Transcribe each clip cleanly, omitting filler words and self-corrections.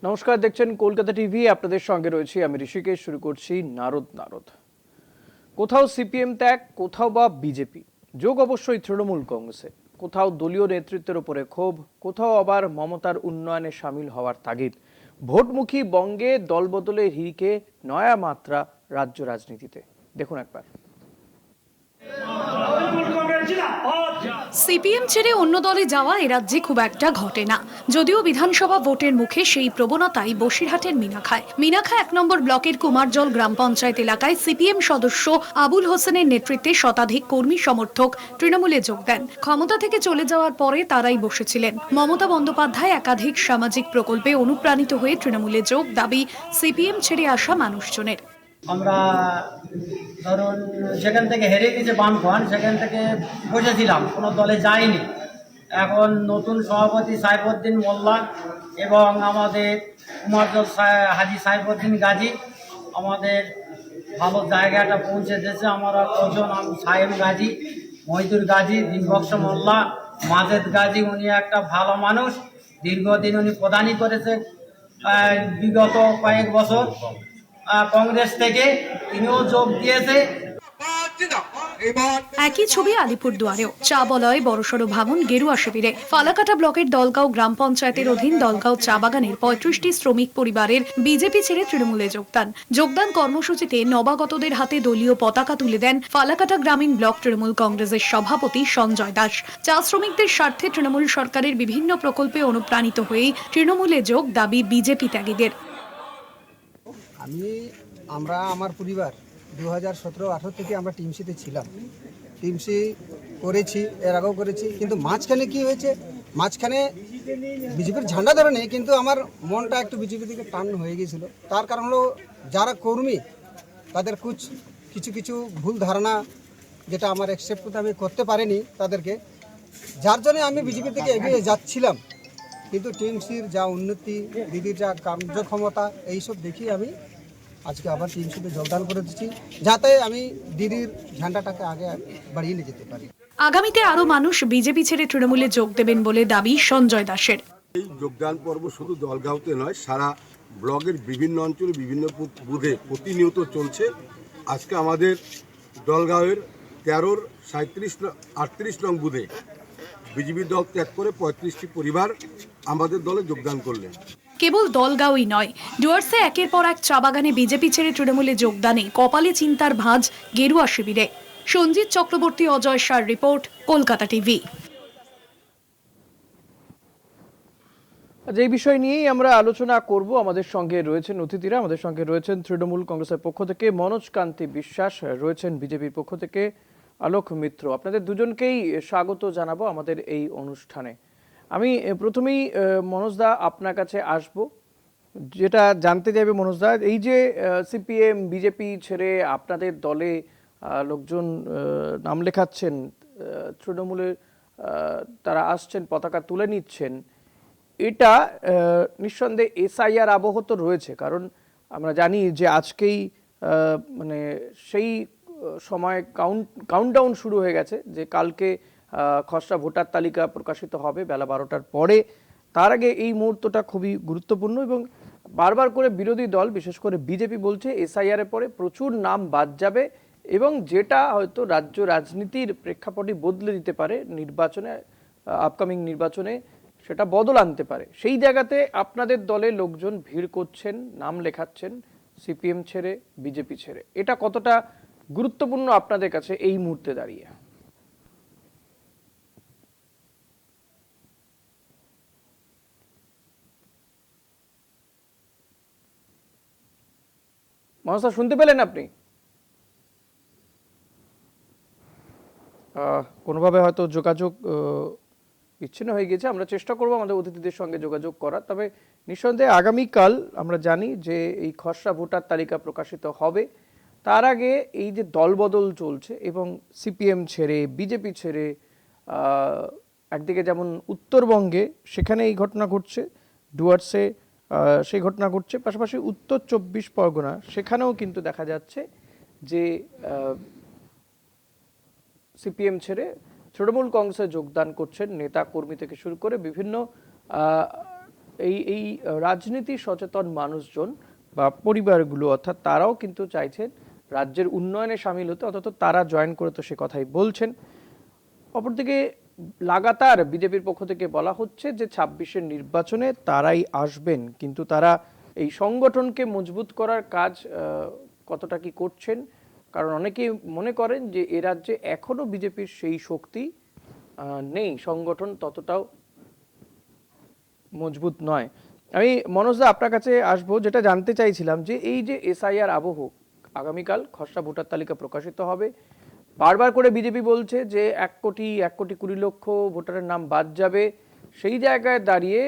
নমস্কার, দেখছেন কলকাতা টিভি। আপনাদের সঙ্গে রয়েছি আমি ঋষিকেশ। শুরু করছি নারদ নারদ। কোথাও সিপিএম ত্যাগ, কোথাও বা বিজেপি যোগ, অবশ্যই তৃণমূল কংগ্রেসে। কোথাও দলীয় নেতৃত্বের উপরে ক্ষোভ, কোথাও আবার মমতার উন্নয়নে সামিল হওয়ার তাগিদ। ভোটমুখী বঙ্গে দলবদলের হিড়িকে নয়া মাত্রা রাজ্য রাজনীতিতে। দেখুন একবার। সিপিএম ছেড়ে অন্য দলে যাওয়া এ রাজ্যে খুব একটা ঘটে না। যদিও বিধানসভা ভোটের মুখে সেই প্রবণতাই বসিরহাটের মিনাখায়। মিনাখা 1 নম্বর ব্লকের কুমারজল গ্রাম পঞ্চায়েত এলাকায় সিপিএম সদস্য আবুল হোসেনের নেতৃত্বে শতাধিক কর্মী সমর্থক তৃণমূলে যোগ দেন। ক্ষমতা থেকে চলে যাওয়ার পরে তারাই বসেছিলেন। মমতা বন্দ্যোপাধ্যায় একাধিক সামাজিক প্রকল্পে অনুপ্রাণিত হয়ে তৃণমূলে যোগ দাবি সিপিএম ছেড়ে আসা মানুষজনের। আমরা ধরুন সেখান থেকে হেরে গেছে বামফ্রন্ট, সেখান থেকে বসেছিলাম, কোনো দলে যাইনি। এখন নতুন সভাপতি সাইফুদ্দিন মোল্লা এবং আমাদের কুমারজল হাজি সাইফুদ্দিন গাজী আমাদের ভালো জায়গাটা পৌঁছে দিয়েছে। আমরা কজন, আমি সাহেব গাজী, মহিদুর গাজী, দিনবক্স মোল্লা, মাজেদ গাজী, উনি একটা ভালো মানুষ, দীর্ঘদিন উনি প্রদানই করেছে বিগত কয়েক বছর কংগ্রেস থেকে, তিনিও যোগ দিয়েছে। একই ছবি আলিপুরদুয়ারেও। চা বলয়ে বড়সড় ভাঙন গেরুয়া শিবিরে। ফালাকাটা ব্লকের দলগাঁও গ্রাম পঞ্চায়েতের অধীন দলগাঁও চা বাগানের 35টি শ্রমিক পরিবারের বিজেপি ছেড়ে তৃণমূলে যোগদান কর্মসূচিতে নবাগতদের হাতে দলীয় পতাকা তুলে দেন ফালাকাটা গ্রামীণ ব্লক তৃণমূল কংগ্রেসের সভাপতি সঞ্জয় দাস। চা শ্রমিকদের স্বার্থে তৃণমূল সরকারের বিভিন্ন প্রকল্পে অনুপ্রাণিত হয়েই তৃণমূলে যোগ দাবি বিজেপি ত্যাগীদের। আমরা আমার পরিবার 2017-18 থেকে আমরা টিএমসিতে ছিলাম। টিএমসি করেছি, এর আগেও করেছি, কিন্তু মাঝখানে কি হয়েছে, মাঝখানে বিজেপির ঝান্ডা ধরে নেই, কিন্তু আমার মনটা একটু বিজেপি থেকে টান হয়ে গিয়েছিল। তার কারণ হলো যারা কর্মী তাদের কিছু ভুল ধারণা, যেটা আমার অ্যাকসেপ্ট করতে আমি করতে পারিনি তাদেরকে, যার জন্য আমি বিজেপি থেকে এগিয়ে যাচ্ছিলাম। কিন্তু টিএমসির যা উন্নতি, দিদির যা কার্যক্ষমতা, এইসব দেখি আমি আজকে আবার টিএমসিতে যোগদান করে দিচ্ছি, যাতে আমি দিদির ঝান্ডাটাকে আগে বাড়িয়ে নিয়ে যেতে পারি। আগামীতে আরো মানুষ বিজেপি ছেড়ে তৃণমূলে যোগ দেবেন বলে দাবি সঞ্জয় দাসের। এই যোগদান পর্ব শুধু দলগাঁওতে নয়, সারা ব্লকের বিভিন্ন অঞ্চলে বিভিন্ন বুথে প্রতিনিয়ত চলছে। আজকে আমাদের দলগাঁওয়ের 13-র 37-38 নং বুথে বিজেপি দল ত্যাগ করে 35টি পরিবার আমাদের দলে যোগদান করলেন। কেবল দলগাঁওই নয়, ডুয়ার্সে একের পর এক চা বাগানে বিজেপি ছেড়ে তৃণমূলে যোগদানে কপালে চিন্তার ভাঁজ গেরুয়া শিবিরে। সঞ্জিত চক্রবর্তী, অজয় সার রিপোর্ট, কলকাতা টিভি। এই বিষয় নিয়েই আমরা আলোচনা করব। আমাদের সঙ্গে রয়েছেন অতিথিরা। আমাদের সঙ্গে রয়েছেন তৃণমূল কংগ্রেসের পক্ষ থেকে মনোজ কান্তি বিশ্বাস, রয়েছেন বিজেপির পক্ষ থেকে আলোক মিত্র। আপনাদের দুজনকেই স্বাগত জানাবো আমাদের এই অনুষ্ঠানে। আমি প্রথমেই মনোজদা আপনার কাছে আসব। যেটা জানতে চাইবে মনোজদা, এই যে সিপিএম বিজেপি ছেড়ে আপনাদের দলে লোকজন নাম লেখাচ্ছেন, তৃণমূলে তারা আসছেন, পতাকা তুলে নিচ্ছেন, এটা নিঃসন্দেহে এসআইআর আবহ তো রয়েছে। কারণ আমরা জানি যে আজকেই মানে সেই সময় কাউন্টডাউন শুরু হয়ে গেছে, যে কালকে খসড়া ভোটার তালিকা প্রকাশিত হবে বেলা 12টার পরে। তার আগে এই মুহূর্তটা খুবই গুরুত্বপূর্ণ এবং বারবার করে বিরোধী দল, বিশেষ করে বিজেপি, বলছে এসআইআর এর পরে প্রচুর নাম বাদ যাবে এবং যেটা হয়তো রাজ্য রাজনীতির প্রেক্ষাপটই বদলে দিতে পারে, নির্বাচনে, আপকামিং নির্বাচনে সেটা বদল আনতে পারে। সেই জায়গাতে আপনাদের দলে লোকজন ভিড় করছেন, নাম লেখাচ্ছেন সিপিএম ছেড়ে বিজেপি ছেড়ে। এটা কতটা গুরুত্বপূর্ণ আপনাদের কাছে এই মুহূর্তে দাঁড়িয়ে? মহাশয় শুনতে পেলেন আপনি? কোনোভাবে হয়তো যোগাযোগ বিচ্ছিন্ন হয়ে গেছে। আমরা চেষ্টা করব আমাদের অতিথিদের সঙ্গে যোগাযোগ করার। তবে নিঃসন্দেহে আগামীকাল আমরা জানি যে এই খসড়া ভোটার তালিকা প্রকাশিত হবে। তার আগে এই যে দলবদল চলছে এবং সিপিএম ছেড়ে বিজেপি ছেড়ে, একদিকে যেমন উত্তরবঙ্গে সেখানে এই ঘটনা ঘটছে, ডুয়ার্সে সেই ঘটনা ঘটছে, পাশাপাশি উত্তর 24 পরগনা সেখানেও কিন্তু দেখা যাচ্ছে যে সিপিএম ছেড়ে তৃণমূল কংগ্রেসে যোগদান করছেন নেতা কর্মী থেকে শুরু করে বিভিন্ন এই রাজনীতি সচেতন মানুষজন বা পরিবারগুলো অর্থাৎ তারাও কিন্তু চাইছেন রাজ্যের উন্নয়নে সামিল হতে, অন্তত তারা জয়েন করে তো সে কথাই বলছেন। অপরদিকে লাগাতার বিজেপির পক্ষ থেকে বলা হচ্ছে যে 26-এর নির্বাচনে তারাই আসবেন, কিন্তু তারা এই সংগঠনকে মজবুত করার কাজ কতটা কি করছেন? কারণ অনেকেই মনে করেন যে এ রাজ্যে এখনো বিজেপির সেই শক্তি নেই, সংগঠন ততটাও মজবুত নয়। আমি মনোজদা আপনার কাছে আসবো, যেটা জানতে চাইছিলাম যে এই যে এসআইআর আবহ, আগামীকাল খসড়া ভোটার তালিকা প্রকাশিত হবে, বারবার করে বিজেপি বলছে যে 1,20,00,000 ভোটারের নাম বাদ যাবে। সেই জায়গায় দাঁড়িয়ে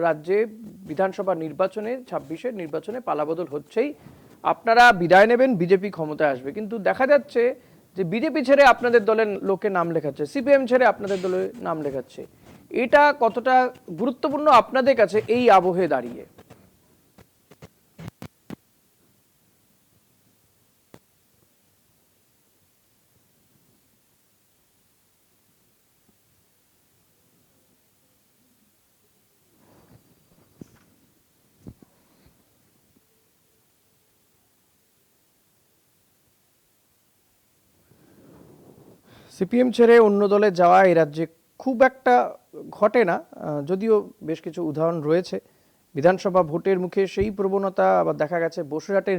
রাজ্যে বিধানসভা নির্বাচনে 26-এর নির্বাচনে পালাবদল হচ্ছেই, আপনারা বিদায় নেবেন, বিজেপি ক্ষমতায় আসবে, কিন্তু দেখা যাচ্ছে যে বিজেপি ছেড়ে আপনাদের দলের লোকে নাম লেখাচ্ছে, সিপিএম ছেড়ে আপনাদের দলে নাম লেখাচ্ছে। এটা কতটা গুরুত্বপূর্ণ আপনাদের কাছে এই আবহে দাঁড়িয়ে? সিপিএম ছেড়ে অন্য দলে যাওয়া এই রাজ্যে খুব একটা ঘটে না, যদিও বেশ কিছু উদাহরণ রয়েছে। বিধানসভা ভোটের মুখে সেই প্রবণতা আবার দেখা গেছে বসিরহাটের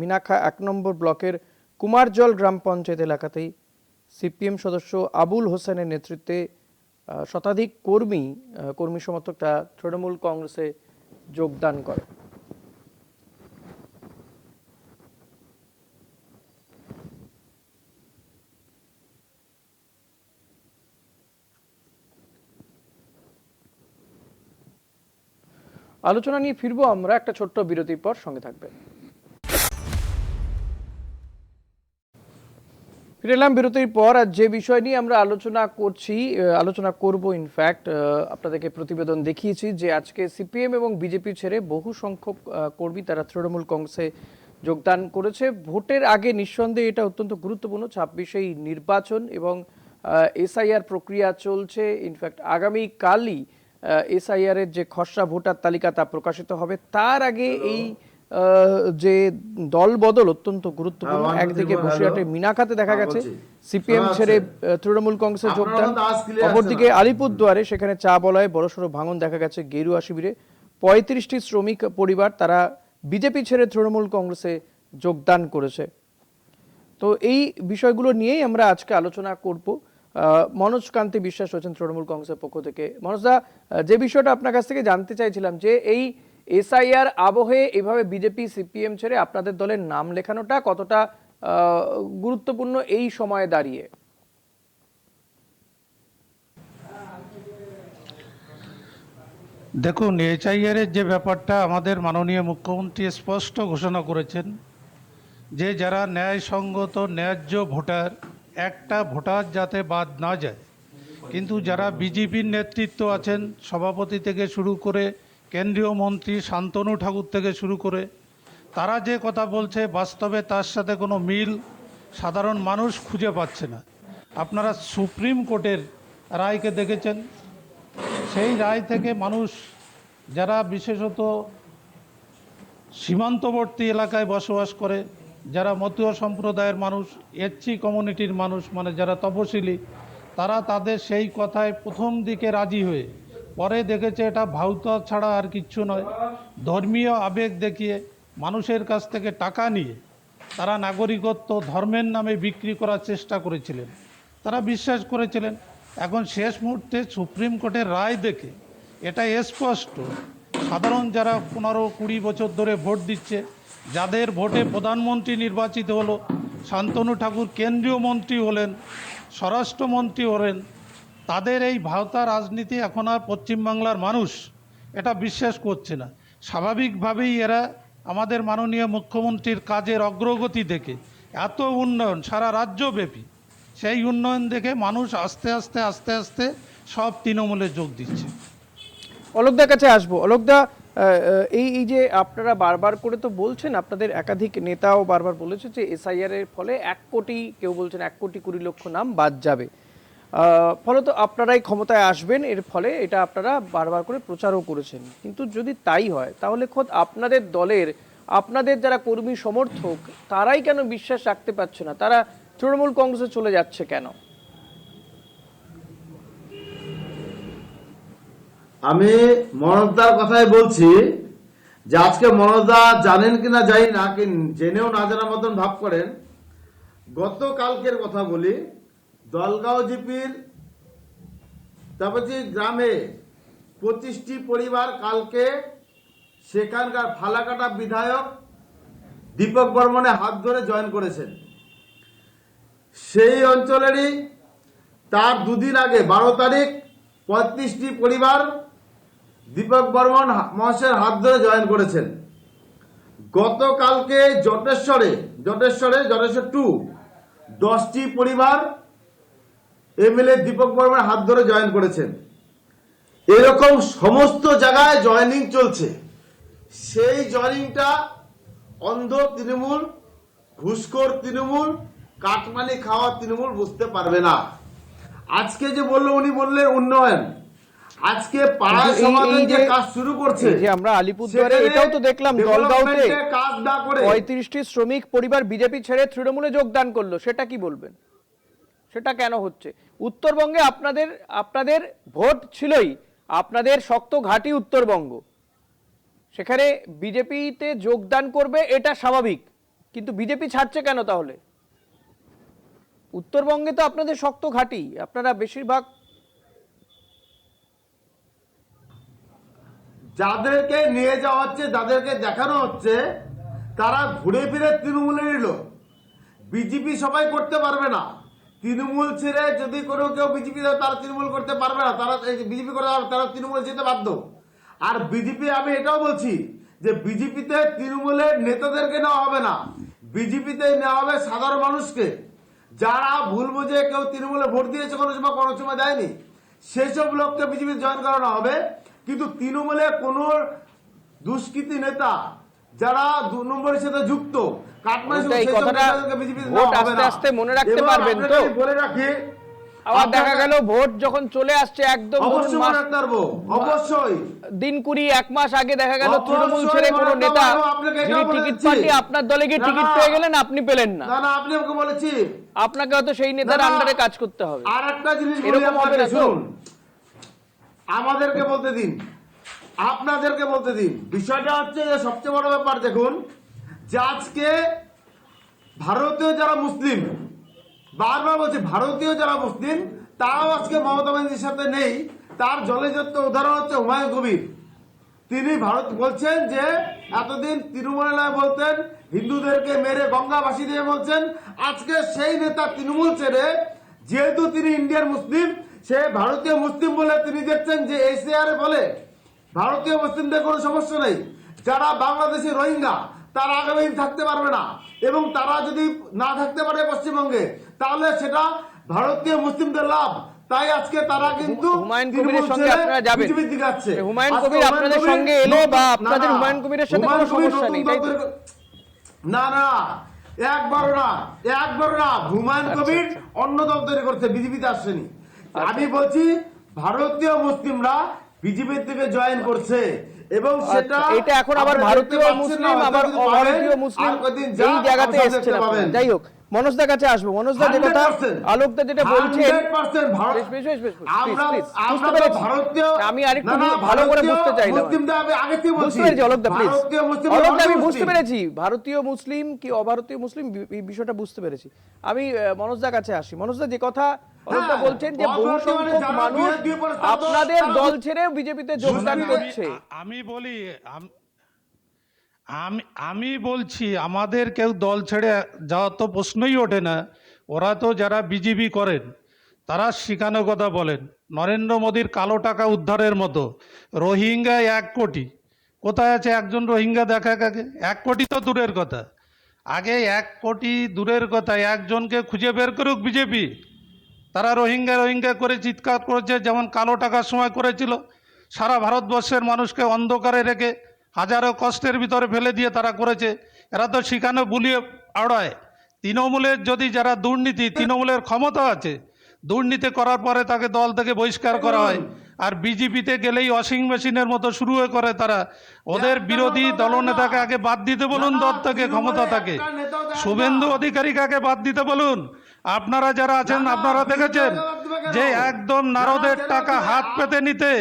মিনাখা 1 নম্বর ব্লকের কুমারজল গ্রাম পঞ্চায়েত এলাকাতেই সিপিএম সদস্য আবুল হোসেনের নেতৃত্বে শতাধিক কর্মী সমর্থকরা তৃণমূল কংগ্রেসে যোগদান করে। আলোচনা নিয়ে ফিরবো আমরা একটা ছোট্ট বিরতির পর, সঙ্গে থাকবেন। ফিরে এলাম বিরতির পর। আর যে বিষয় নিয়ে আমরা আলোচনা করব, ইনফ্যাক্ট আপনাদেরকে প্রতিবেদন দেখিয়েছি যে আজকে সিপিএম এবং বিজেপি ছেড়ে বহু সংখ্যক কর্মী তারা তৃণমূল কংগ্রেসে যোগদান করেছে। ভোটের আগে নিঃসন্দেহে এটা অত্যন্ত গুরুত্বপূর্ণ, 26-এই নির্বাচন এবং এসআইআর প্রক্রিয়া চলছে। ইনফ্যাক্ট আগামীকালই এসআইআর এর যে খসড়া ভোটার তালিকা তা প্রকাশিত হবে। তার আগে এই যে দল বদল অত্যন্ত গুরুত্বপূর্ণ। একদিকে বসিরহাটে মিনাখাতে দেখা গেছে সিপিএম ছেড়ে তৃণমূল কংগ্রেসে যোগদান, অপরদিকে আলিপুরদুয়ারে সেখানে চা বলয়ে বড়সড় ভাঙন দেখা গেছে গেরুয়া শিবিরে। 35টি শ্রমিক পরিবার তারা বিজেপি ছেড়ে তৃণমূল কংগ্রেসে যোগদান করেছে। তো এই বিষয়গুলো নিয়েই আমরা আজকে আলোচনা করব। মনোজ কান্তি বিশ্বাস রয়েছেন তৃণমূল কংগ্রেসের পক্ষ থেকে। মনোজদা, যে বিষয়টা আপনার কাছ থেকে জানতে চাইছিলাম যে এই এসআইআর আবহে এভাবে বিজেপি সিপিএম ছেড়ে আপনাদের দলের নাম লেখানোটা কতটা গুরুত্বপূর্ণ এই সময়ে দাঁড়িয়ে? দেখুন, এসআইআর এর যে ব্যাপারটা, আমাদের মাননীয় মুখ্যমন্ত্রী স্পষ্ট ঘোষণা করেছেন যে যারা ন্যায়সঙ্গত ন্যায্য ভোটার, একটা ভোটার যাতে বাদ না যায়। কিন্তু যারা বিজেপির নেতৃত্ব আছেন, সভাপতি থেকে শুরু করে কেন্দ্রীয় মন্ত্রী শান্তনু ঠাকুর থেকে শুরু করে, তারা যে কথা বলছে বাস্তবে তার সাথে কোনো মিল সাধারণ মানুষ খুঁজে পাচ্ছে না। আপনারা সুপ্রিম কোর্টের রায়কে দেখেছেন। সেই রায় থেকে মানুষ, যারা বিশেষত সীমান্তবর্তী এলাকায় বসবাস করে, যারা মতুয়া সম্প্রদায়ের মানুষ, এসসি কমিউনিটির মানুষ, মানে যারা তপশিলি, তারা তাদের সেই কথায় প্রথম দিকে রাজি হয়ে পরে দেখেছে এটা ভাউতা ছাড়া আর কিচ্ছু নয়। ধর্মীয় আবেগ দেখিয়ে মানুষের কাছ থেকে টাকা নিয়ে তারা নাগরিকত্ব ধর্মের নামে বিক্রি করার চেষ্টা করেছিলেন, তারা বিশ্বাস করেছিলেন। এখন শেষ মুহূর্তে সুপ্রিম কোর্টের রায় দেখে এটা স্পষ্ট, সাধারণ যারা 15-20 বছর ধরে ভোট দিচ্ছে, যাদের ভোটে প্রধানমন্ত্রী নির্বাচিত হলো, শান্তনু ঠাকুর কেন্দ্রীয় মন্ত্রী হলেন, স্বরাষ্ট্রমন্ত্রী হলেন, তাদের এই ভাওতা রাজনীতি এখন আর পশ্চিমবাংলার মানুষ এটা বিশ্বাস করছে না। স্বাভাবিকভাবেই এরা আমাদের মাননীয় মুখ্যমন্ত্রীর কাজের অগ্রগতি দেখে, এত উন্নয়ন সারা রাজ্যব্যাপী, সেই উন্নয়ন দেখে মানুষ আস্তে আস্তে সব তৃণমূলে যোগ দিচ্ছে। অলোকদার কাছে আসবো। অলোকদা, এই যে আপনারা বারবার করে তো বলছেন, আপনাদের একাধিক নেতাও বারবার বলেছে যে এসআইআর এর ফলে 1 কোটি, কেউ বলছেন 1,20,00,000 নাম বাদ যাবে। ফলত আপনারাই ক্ষমতায় আসবেন, এর ফলে এটা আপনারা বারবার করে প্রচারও করেছেন। কিন্তু যদি তাই হয় তাহলে খোদ আপনাদের দলের, আপনাদের যারা কর্মী সমর্থক, তারাই কেন বিশ্বাস রাখতে পারছে না? তারা তৃণমূল কংগ্রেসে চলে যাচ্ছে কেন? আমি মনোজদার কথাই বলছি যে আজকে মনোজদা জানেন কিনা জানি না, কি জেনেও না জানার মতন ভাব করেন। গতকালকের কথা বলি, দলগাঁও জিপির তাপজি গ্রামে 25টি পরিবার কালকে সেখানকার ফালাকাটা বিধায়ক দীপক বর্মনের হাত ধরে জয়েন করেছেন। সেই অঞ্চলেরই তার দুদিন আগে 12 তারিখ 35টি পরিবার দীপক বর্মন মহাশয়ের হাত ধরে জয়েন করেছেন। গতকালকে জটেশ্বর 2 10টি পরিবার এমএলএ দীপক বর্মনের হাত ধরে জয়েন করেছেন। এরকম সমস্ত জায়গায় জয়েনিং চলছে। সেই জয়েনিংটা অন্ধ তৃণমূল, ঘুষখোর তৃণমূল, কাটমানি খাওয়া তৃণমূল বুঝতে পারবে না। আজকে যে বললো, উনি বললেন উন্নয়ন, আজকে পাড়ায় সমাধান যে কাজ শুরু করছে, এই যে আমরা আলিপুরদুয়ারে এটাও তো দেখলাম, দলগাঁওতে কাজ না করে 35টি শ্রমিক পরিবার বিজেপি ছেড়ে তৃণমূলে যোগদান করলো, সেটা কি বলবেন? সেটা কেন হচ্ছে? উত্তরবঙ্গে আপনাদের ভোট ছিলই, আপনাদের শক্ত ঘাঁটি উত্তরবঙ্গ, সেখানে বিজেপিতে যোগদান করবে এটা স্বাভাবিক, কিন্তু বিজেপি ছাড়ছে কেন তাহলে? উত্তরবঙ্গে তো আপনাদের শক্ত ঘাঁটি, আপনারা বেশিরভাগ। যাদেরকে নিয়ে যাওয়া হচ্ছে, যাদেরকে দেখানো হচ্ছে, তারা ঘুরে ফিরে তৃণমূলের লোক। বিজেপি সবাই করতে পারবে না। তৃণমূল ছেড়ে যদি কোনো কেউ বিজেপি তারা তৃণমূল করতে পারবে না, তারা বিজেপি করে তারা তৃণমূলে যেতে বাধ্য। আর বিজেপি, আমি এটাও বলছি যে বিজেপিতে তৃণমূলের নেতাদেরকে নেওয়া হবে না, বিজেপিতে নেওয়া হবে সাধারণ মানুষকে। যারা ভুল বুঝে কেউ তৃণমূলে ভোট দিয়েছে কোনো সময় দেয়নি, সেসব লোককে বিজেপি জয়েন করানো হবে। কিন্তু তৃণমূলে কোন দুষ্কৃতী নেতা যারা 2 নম্বরের সাথে যুক্ত, আস্তে আস্তে মনে রাখতে পারবেন তো? বলে রাখি, আবার দেখা গেল ভোট যখন চলে আসছে একদম অবশ্যই মনে রাখতে পারবো, অবশ্যই। দিন 20-1 মাস আগে দেখা গেল তৃণমূল ছেড়ে কোনো নেতা যিনি টিকিট পাননি, আপনার দলে গিয়ে টিকিট পেয়ে গেলেন, আপনি পেলেন না। না, আপনি আমাকে বলেছি, আপনাকে হয়তো সেই নেতার আন্ডারে কাজ করতে হবে। আর একটা জিনিস এরকম হবে না তো? আমাদেরকে বলতে দিন, আপনাদেরকে বলতে দিন। বিষয়টা হচ্ছে যে সবচেয়ে বড় ব্যাপার দেখুন, যে আজকে ভারতীয় যারা মুসলিম, বারবার বলছি ভারতীয় যারা মুসলিম, তারাও আজকে মমতা ব্যানার্জির সাথে নেই। তার জলযুক্ত উদাহরণ হচ্ছে হুমায়ুন কবির। তিনি বলছেন যে এতদিন তৃণমূল বলতেন হিন্দুদেরকে মেরে গঙ্গা ভাসি দিয়ে বলছেন, আজকে সেই নেতা তৃণমূল ছেড়ে, যেহেতু তিনি ইন্ডিয়ার মুসলিম, সে ভারতীয় মুসলিম বলে তিনি দেখছেন যে এসএআর বলে ভারতীয় মুসলিমদের কোনো সমস্যা নেই। যারা বাংলাদেশি রোহিঙ্গা তারা আগামী দিন থাকতে পারবে না, এবং তারা যদি না থাকতে পারে পশ্চিমবঙ্গে, তাহলে সেটা ভারতীয় মুসলিমদের লাভ। তাই আজকে তারা কিন্তু হুমায়ুন কবিরের সঙ্গে আপনারা যাবেন, হুমায়ুন কবির আপনাদের সঙ্গে এলে বা আপনাদের হুমায়ুন কবিরের সাথে কোনো সমস্যা নেই, তাই তো? না, একবারও না। হুমায়ুন কবির অন্য দল তৈরি করছে, বিজেপিতে আসছেনি। আমি বলছি ভারতীয় মুসলিমরা বিজেপির থেকে জয়েন করছে, এবং সেটা এটা এখন আবার ভারতীয় মুসলিম আবার অভারতীয় মুসলিম এই জায়গাতে এসেছে। যাই হোক, মনোজদার কাছে আসবো। মনোজদা যে কথা আলোকদা যেটা বলছেন, আমি আরেকটু ভালো করে বুঝতে চাইলাম। বুঝতে পেরেছি অলোকদা, প্লিজ অলোকদা, আমি বুঝতে পেরেছি ভারতীয় মুসলিম কি অভারতীয় মুসলিম বিষয়টা বুঝতে পেরেছি। আমি মনোজদার কাছে আসি। মনোজদা যে কথা অলোকদা বলছেন যে বহু সংখ্যক মানুষ আপনাদের দল ছেড়ে বিজেপিতে যোগদান করছে, আমি বলছি আমাদের কেউ দল ছেড়ে যাওয়ার তো প্রশ্নই ওঠে না। ওরা তো যারা বিজেপি করেন তারা শিখানো কথা বলেন, নরেন্দ্র মোদীর কালো টাকা উদ্ধারের মতো। রোহিঙ্গা 1 কোটি, কোথায় আছে একজন রোহিঙ্গা দেখা? আগে 1 কোটি তো দূরের কথা, আগে 1 কোটি দূরের কথা, একজনকে খুঁজে বের করুক বিজেপি। তারা রোহিঙ্গা করে চিৎকার করেছে, যেমন কালো টাকার সময় করেছিল। সারা ভারতবর্ষের মানুষকে অন্ধকারে রেখে হাজারো কষ্টের ভিতরে ফেলে দিয়ে তারা করেছে। এরা তো শিখানো বুলিয়ে আড়ায়। তৃণমূলের যদি যারা দুর্নীতি, তৃণমূলের ক্ষমতা আছে, দুর্নীতি করার পরে তাকে দল থেকে বহিষ্কার করা হয়, আর বিজেপিতে গেলেই ওয়াশিং মেশিনের মতো শুরু হয়ে করে তারা। ওদের বিরোধী দলনেতাকে আগে বাদ দিতে বলুন দল থেকে, ক্ষমতা থাকে। শুভেন্দু অধিকারীকে আগে বাদ দিতে বলুন। আপনারা যারা আছেন আপনারা দেখেছেন যে একদম নারদের টাকা হাত পেতে নিতে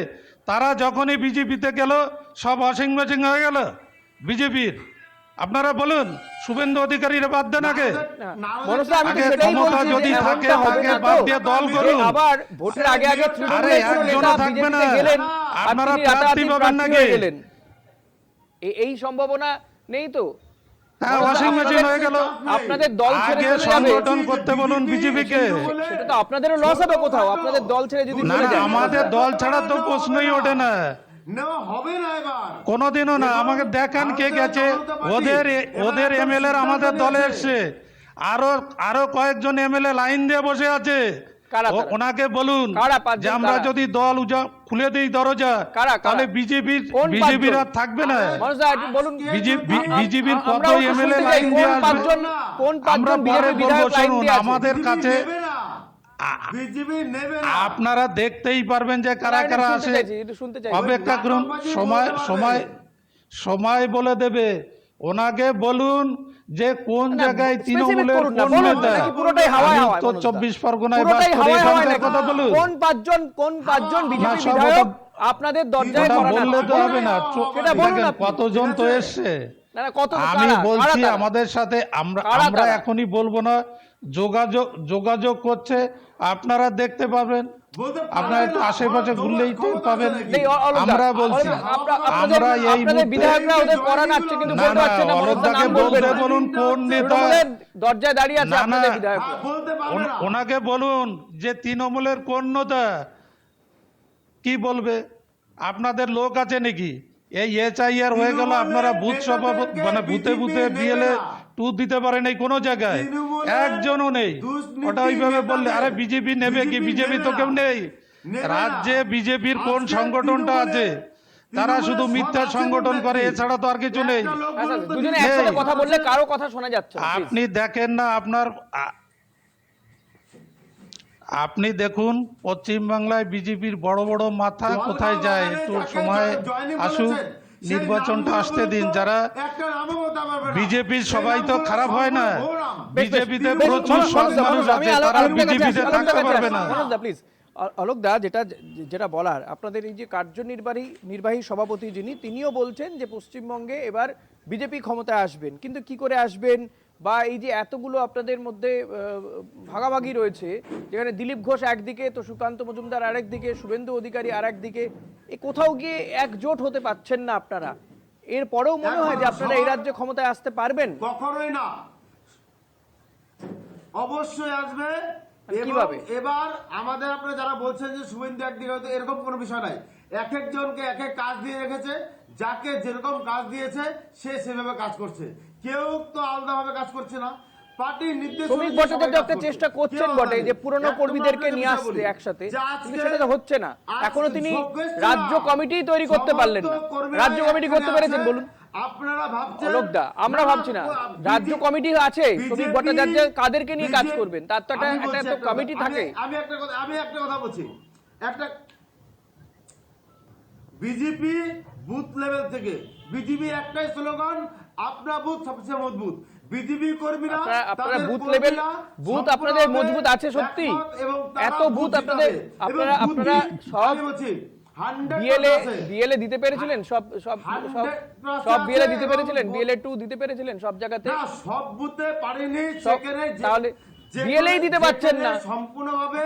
তারা যখনই বিজেপিতে গেল সব ওয়াশিং মেশিন হয়ে গেল বিজেপির। আপনারা বলুন শুভেন্দু অধিকারীরা বাদ দেন আগে। মনোজ দা, আমি তো আগে সেটাই ক্ষমতা বলছি যে যদি থাকে এমনটা হবে তাকে না তো। বাদ দিয়ে দল যে করুন। আবার ভোটের আগে আরে তৃণমূলের কোনো একজনও নেতা থাকবে না। বিজেপিতে গেলেন, আর আপনারা তিনি প্রার্থী রাতারাতি পাবেন প্রার্থী নাকি? হয়ে গেলেন। এই সম্ভাবনা নেই তো? হ্যাঁ, ওয়াশিং মেশিন হয়ে গেল। আপনাদের দল ছেড়ে আগে চলে যাবে, সংগঠন করতে বলুন বিজেপিকে। সেটা তো আপনাদেরও লস হবে কোথাও, আপনাদের দল ছেড়ে যদি না চলে না, যায়। আমাদের দল ছাড়া তো প্রশ্নই ওঠে না, নেওয়া হবে না এবার। কোনোদিনও না। আমাকে দেখান কে গেছে, ওদের এমএলএ আমাদের দলে এসছে, আরো কয়েকজন এমএলএ লাইন দিয়ে বসে আছে। কারা তারা? ওনাকে বলুন কারা পাঁচজন? যে আমরা কারা? যদি দল খুলে দেই দরজা, কারা? তাহলে কোন বিজেপির পাঁচজন? আর থাকবে না। মনোজ দা, একটু বলুন। বিজেপির কত আমরাও তো এমএলএ শুনতে চাই, লাইন দিয়ে কোন পাঁচজন আমরা পরে বিজেপি বলবো। বিধায়ক লাইন শুনুন, দিয়ে আছে? আমাদের কাছে নেবে না, বিজেপি নেবে না। আপনারা দেখতেই পারবেন যে কারা কারা আসে। শুনতে চাই। অপেক্ষা করুন, সময় বলে দেবে। ওনাকে বলুন যে কোন জায়গায় তৃণমূলের করুন না, কোন বলুন, নেতা। নাকি পুরোটাই হাওয়ায় আমি হাওয়ায়, তো মনোজ দা? 24 পরগনায় বাস পুরোটাই করি, হাওয়ায় হাওয়ায় এখানকার নাকি? কথা বলুন। কোন পাঁচজন বিজেপি না, সব বিধায়ক ওটা- আপনাদের দরজায় ওটা করানো বললে তো হবে না। সেটা বলুন দেখেন আপনি। কতজন তো এসছে। না না, কত আমি কারা? বলছি কারা তারা? আমাদের সাথে আমরা কারা তারা? এখনই বলবো না, যোগাযোগ করছে, আপনারা দেখতে পাবেন। বলতে পারবে আপনারা একটু না, আশেপাশে ক্ষমতা ঘুরলেই টের আছে পাবেন। নাকি? নেই, অলোক দা, আমরা বলছি, আমরা এই আপনাদের মুহূর্তে- বিধায়করা ওদের করান আছে কিন্তু না বলতে না, পারছেন না। মনোজ দা, অলোকদাকে নাম বলবেন বলতে না। বলুন কোন নেতা। তৃণমূলের দরজায় দাঁড়িয়ে আছে না, না। আপনাদের বিধায়করা। বলতে পারবে না। ওনাকে বলুন যে তৃণমূলের কোন নেতা কি বলবে। আপনাদের লোক আছে নাকি? এই HIR হয়ে গেল, আপনারা বুথ সভাপতি মানে বুথে বিএলএ 2 দিতে পারেন এই কোনো জায়গায়, একজনও নেই। ওটা ওইভাবে বললে আরে বিজেপি নেবে কি? বিজেপি তো কেউ নেই রাজ্যে। বিজেপির কোন সংগঠনটা আছে? তারা শুধু মিথ্যা সংগঠন করে, এছাড়া তো আর কিছু নেই। আচ্ছা, দুজনে একসাথে কথা বললে কারো কথা শোনা যাচ্ছে না, please। আপনি দেখেন না, আপনি দেখুন পশ্চিমবাংলায় বিজেপির বড় বড় মাথা কোথায় যায়। একটু সময় আসুক, নির্বাচনটা আসতে দিন। যারা বিজেপির সবাই তো খারাপ হয় না, বিজেপিতে প্রচুর সৎ মানুষ আছে, তারা বিজেপিতে থাকতে পারবে না। প্লিজ অলোক দা, যেটা বলার, আপনাদের এই যে নির্বাহী সভাপতি যিনি, তিনিও বলছেন যে পশ্চিমবঙ্গে এবার বিজেপি ক্ষমতায় আসবেন, কিন্তু কি করে আসবেন, বা এই যে এতগুলো আপনাদের মধ্যে ভাগাভাগি রয়েছে, যেখানে দিলীপ ঘোষ একদিকে, তো সুকান্ত মজুমদার আরেকদিকে, শুভেন্দু অধিকারী আর একদিকে, কোথাও গিয়ে একজোট হতে পারছেন না আপনারা। এরপরেও মনে হয় যে আপনারা এই রাজ্যে ক্ষমতায় আসতে পারবেন? কখনোই না, অবশ্যই আসবে। কিভাবে? এবার আমাদের আপনারা যারা বলছেন যে শুভেন্দু একদিকে, হয়তো এরকম কোনো বিষয় নাই। এক একজনকে এক এক কাজ দিয়ে রেখেছে, যাকে যেরকম কাজ দিয়েছে সে সেভাবে কাজ করছে। কেউ তো আলাদাভাবে কাজ করছে না, পার্টির নির্দেশ। শ্রমিক ভট্টাচার্য একটা চেষ্টা করছেন বটে যে পুরনো কর্মীদেরকে নিয়ে আসতে একসাথে, কিন্তু সেটা তো হচ্ছে না। এখনো তিনি রাজ্য কমিটি তৈরি করতে পারলেন না। রাজ্য কমিটি করতে পেরেছেন বলুন? আপনারা ভাবছেন অলোক দা, আমরা ভাবছি না। রাজ্য কমিটি আছে, শ্রমিক ভট্টাচার্য কাদেরকে নিয়ে কাজ করবেন তার তো একটা কমিটি থাকে। আমি একটা কথা বলছি, একটা বিজেপি বুথ লেভেল থেকে বিজেপির একটাই স্লোগান, আপনার বুথ সবচেয়ে মজবুত। বিজেপি কর্মীরা আপনারা বুথ লেভেল, বুথ আপনাদের মজবুত আছে সত্যি? এত বুথ আপনারা সব বিএলএ দিতে পেরেছিলেন? সব বিএলএ দিতে পেরেছিলেন? বিএলএ 2 দিতে পেরেছিলেন সব জায়গাতে? না, সব বুথে পারেনি। সেখানে তাহলে বিএলএই দিতে পারছেন না সম্পূর্ণভাবে।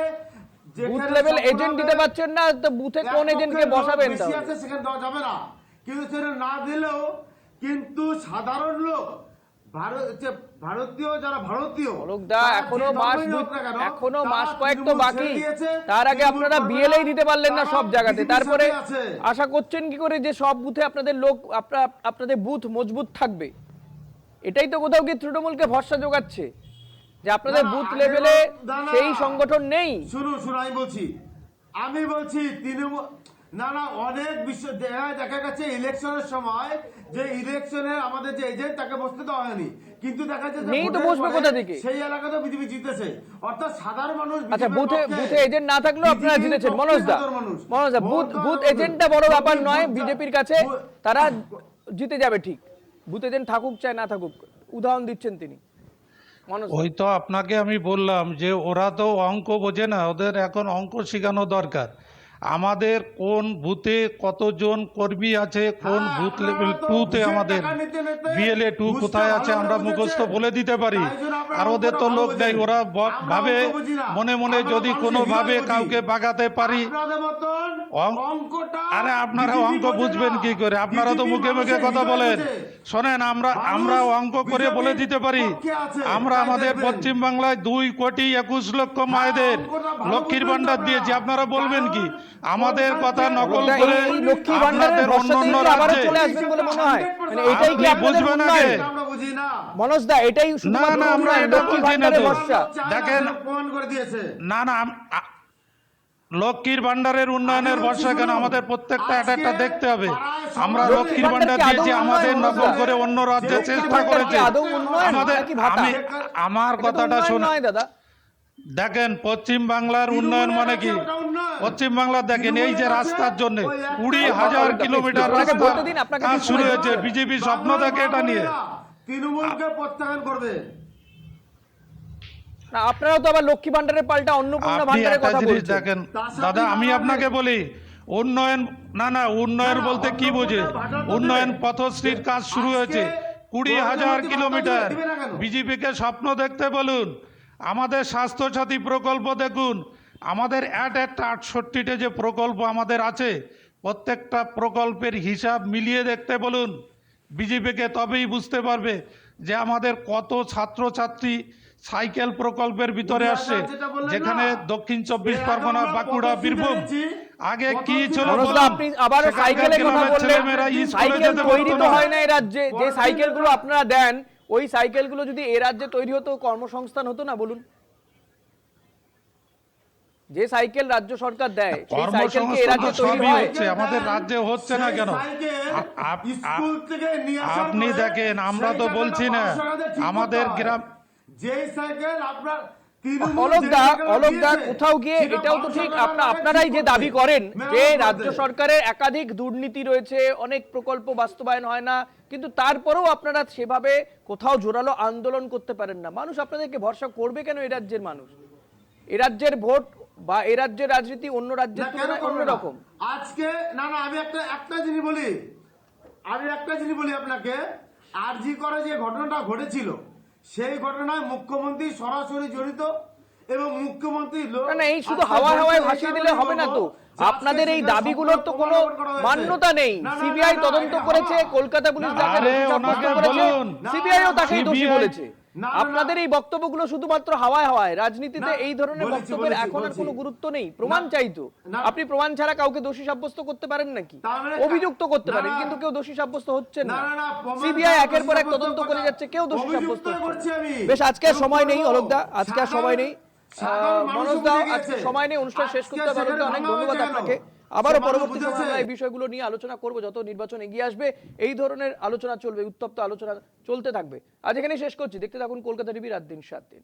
বুথ লেভেল এজেন্ট দিতে পারছেন না, তো বুথে কোন এজেন্টকে বসাবেন? তাহলে সেখানে দেওয়া যাবে না। কিন্তু সেটা না দিলেও কিন্তু সাধারণ লোক, ভারতীয় যারা ভারতীয়, অলোক দা, এখনো মাস কয়েক তো বাকি। তার আগে আপনারা বিএলএই দিতে পারলেন না সব জায়গাতে, তারপরে আশা করছেন কি করে যে সব বুথে আপনাদের লোক, আপনাদের বুথ মজবুত থাকবে? এটাই তো কোথাও গিয়ে তৃণমূলকে ভরসা যোগাচ্ছে যে আপনাদের বুথ লেভেলে সেই সংগঠন নেই। শুনুন, আমি বলছি তৃণমূল না না, অনেক বিষয় দেখা গেছে ইলেকশনের সময় যে ইলেকশনে আমাদের যে এজেন্ট তাকে বসতে দেওয়া হয়নি, কিন্তু দেখা যাচ্ছে যে নেই তো, ভোটের বসবে পরে কোথা থেকে? সেই এলাকাতে বিজেপি জিতেছে, অর্থাৎ সাধারণ মানুষ আচ্ছা, BJP র বুথে পক্ষে, বুথে এজেন্ট না থাকলেও আপনারা BJP র জিতেছেন। পক্ষে মনোজ দা, সাধারণ মানুষ। মনোজ দা, বুথ বুথ এজেন্টটা বড় ব্যাপার নয় বিজেপির কাছে, তারা জিতে যাবে ঠিক। বুথ এজেন্ট থাকুক চাই না থাকুক, উদাহরণ দিচ্ছেন তিনি। মনোজ দা। ওই তো আপনাকে আমি বললাম যে ওরা তো অঙ্ক বোঝে না, ওদের এখন অঙ্ক শেখানো দরকার। আমাদের কোন বুথে কতজন কর্মী আছে, কোন হ্যাঁ, বুথ আপনারা লেভেল তো 2-তে ঘুষের আমাদের টাকা নিতে নিতে BLA 2 বুঝতে কোথায় আছে ভালো আমরা করে মুখস্থ বুঝেছেন। বলে দিতে পারি। তাই জন্য আপনারা আর ওদের তো অঙ্কটা লোক ভালো নেই, বোঝেন। ওরা আমরা ভাবে অঙ্ক বুঝি না। মনে মনে আমরা যদি মানুষের কোনোভাবে হৃদয় বুঝি। কাউকে বাগাতে পারি। আপনাদের মতন অঙ্কটা আরে আপনারা BJP অঙ্ক বোঝে বুঝবেন না। কি করে? আপনারা তো BJP মুখে মুখে মানুষের কথা হৃদয় বলেন। বোঝে। শোনেন, আমরা মানুষ অঙ্ক করে BJP বলে দিতে পারি। পক্ষে আছে, আমরা তাই আমাদের দেখবেন। পশ্চিম বাংলায় 2,21,00,000 মায়েদের অঙ্কটা ভালো লক্ষ্মীর বুঝবেন তো ভান্ডার দিয়েছি। আপনারা বলবেন কি? আমাদের কথা নকল অলোকদা, করে এই লক্ষ্মী ভান্ডারের আপনাদের ভরসাতেই অন্য কি আবারও রাজ্যে চলে আসবেন বলে মনে হয়? মানে এটাই কি আপনি আপনাদের বুঝবেন আগে। উন্নয়ন? আমরা বুঝি না। মনোজ দা, এটাই শুধুমাত্র না, আমরা উন্নয়ন, এটা লক্ষ্মী বলছি না ভান্ডারের তো। ভরসা? দেখেন, প্রমাণ করে দিয়েছে। না না লক্ষ্মীর ভান্ডারের উন্নয়নের আগে ভরসা কেন? শুনুন, আমাদের প্রত্যেকটা একটা একটা আজকে দেখতে হবে। পাড়ায় আমরা সমাজে লক্ষ্মীর লক্ষ্মীর ভান্ডার ভান্ডার কি দিয়েছি, আদৌ আমাদের উন্নয়ন নকল হচ্ছে? করে অন্য রাজ্যে লক্ষ্মীর চেষ্টা ভান্ডার কি করেছে। আদৌ উন্নয়ন আমাদের নাকি ভাতা? আমি আমার এটা তো কথাটা উন্নয়ন শোনা। নয় দাদা। দেখেন, পশ্চিম বাংলার উন্নয়ন মানে কি? পশ্চিম বাংলা দেখেন, এই যে রাস্তার জন্য 20,000 কিলোমিটার আপনাকে রাস্তা বলতে দিন, আপনাকে কাজ কিছু শুরু সময় হয়েছে। দিচ্ছি। বিজেপি স্বপ্ন দেখে এটা নিয়ে। তৃণমূলকে প্রত্যাখ্যান করবে। না, আপনারাও তো আবার লক্ষ্মী ভান্ডারের পাল্টা অন্নপূর্ণা আপনি ভান্ডারের একটা কথা জিনিস বলছেন। দেখেন তার সাথে দাদা, আমি ভাড়া আপনাকে নেই। বলি উন্নয়ন, না উন্নয়ন না, বলতে কি বোঝে? ভাটা তো উন্নয়ন দেবে। পথশ্রীর কাজ শুরু আজকে হয়েছে। 20,000 প্রধানমন্ত্রী কিলোমিটার। ভাতা দিবে না কেন? বিজেপিকে স্বপ্ন দেখতে বলুন। আমাদের স্বাস্থ্যসাথী প্রকল্প দেখুন। আমাদের একটা 68টে যে প্রকল্প আমাদের আছে, প্রত্যেকটা প্রকল্পের হিসাব মিলিয়ে দেখতে বলুন বিজেপিকে, তবেই বুঝতে পারবে যে আমাদের কত ছাত্রছাত্রী সাইকেল প্রকল্পের ভিতরে আসছে। যেটা বললেন যেখানে না, দক্ষিণ চব্বিশ এর আগে পরগনা, আমরা বাঁকুড়া, পদ্ধতি বীরভূম দেখেছি, আগে কি পদ্ধতি ছিল মনোজ দা, বলুন? আপনি আবারও সেখানকার সাইকেলের কথা গ্রামের বললেন। ছেলেমেয়েরা স্কুলে সাইকেল যেতে তৈরি পারতো তো না। হয় না এই রাজ্যে। যে সাইকেলগুলো আপনারা দেন, ওই সাইকেলগুলো যদি এ রাজ্যে তৈরি হতো, কর্মসংস্থান হতো না? বলুন, যে সাইকেল রাজ্য সরকার দেয় সেই সাইকেল কি এ কর্মসংস্থান তো রাজ্যে তৈরি সবই হয়? হচ্ছে, আমাদের রাজ্যে হচ্ছে না সেই কেন? সাইকেল স্কুল থেকে নিয়ে আসার আপনি পরে দেখেন, আমরা সেই তো টাকাটা বলছি না 500 টাকা দিয়ে ঠিক আমাদের করতে হয়। গ্রাম। যেই সাইকেল আপনার তৃণমূল অলোক যে দা, টাকাটা অলোক দা, দিয়েছে, কোথাও গিয়ে সেটা এটাও তো 500 ঠিক, টাকা লাগে আপনারাই ঠিক যে করতে, দাবি করেন যে মেরামত রাজ্য করতে। সরকারের একাধিক দুর্নীতি রয়েছে, অনেক প্রকল্প বাস্তবায়ন হয় না, কিন্তু তারপরেও আপনারা সেভাবে কোথাও জোরালো আন্দোলন করতে পারেন না। মানুষ আপনাদেরকে ভরসা করবে কেন? এই রাজ্যের মানুষ, এই রাজ্যের ভোট বা এই রাজ্যের রাজনীতি অন্য রাজ্যের না, কেন তুলনায় করবে না? অন্যরকম। আজকে না আমি একটা জিনিস বলি আপনাকে। আরজি করে যে ঘটনাটা ঘটেছিল, সেই ঘটনায় মুখ্যমন্ত্রী সরাসরি জড়িত এবং মুখ্যমন্ত্রী না না, এই শুধু হাওয়ায় হাওয়ায় ভাসিয়ে দিলে হবে না তো। আপনাদের এই দাবিগুলোর তো কোনো মান্যতা নেই। সিবিআই তদন্ত করেছে, কলকাতা পুলিশ যাকে আরে, দোষী সাব্যস্ত ওনাকে করেছে, বলুন। সিবিআইও তাকেই দোষী CBI বলেছে। আপনাদের এই বক্তব্যগুলো শুধুমাত্র হাওয়ায় হাওয়ায়। রাজনীতিতে এই ধরনের বক্তব্যের এখন আর কোনো গুরুত্ব নেই। প্রমাণ চাইতো। আপনি প্রমাণ ছাড়া কাউকে দোষী সাব্যস্ত করতে পারেন নাকি? অভিযুক্ত করতে পারেন, কিন্তু কেউ দোষী সাব্যস্ত হচ্ছেন না। সিবিআই একের পর এক তদন্ত করে যাচ্ছে, কেউ দোষী সাব্যস্ত হচ্ছে না। বেশ, আজকে আর সময় নেই অলোক দা, আজকে আর সময় নেই। মনোজ দা, আজকে সময় নেই, অনুষ্ঠান শেষ করতে হবে। অলোক দা, অনেক ধন্যবাদ আপনাকে। আবারও পরবর্তী সময় আমরা এই বিষয়গুলো নিয়ে আলোচনা করব। যত নির্বাচন এগিয়ে আসবে এই ধরনের আলোচনা চলবে, উত্তপ্ত আলোচনা চলতে থাকবে। আজ এখানেই শেষ করছি। দেখতে থাকুন কলকাতা টিভি, রাত দিন 7 দিন।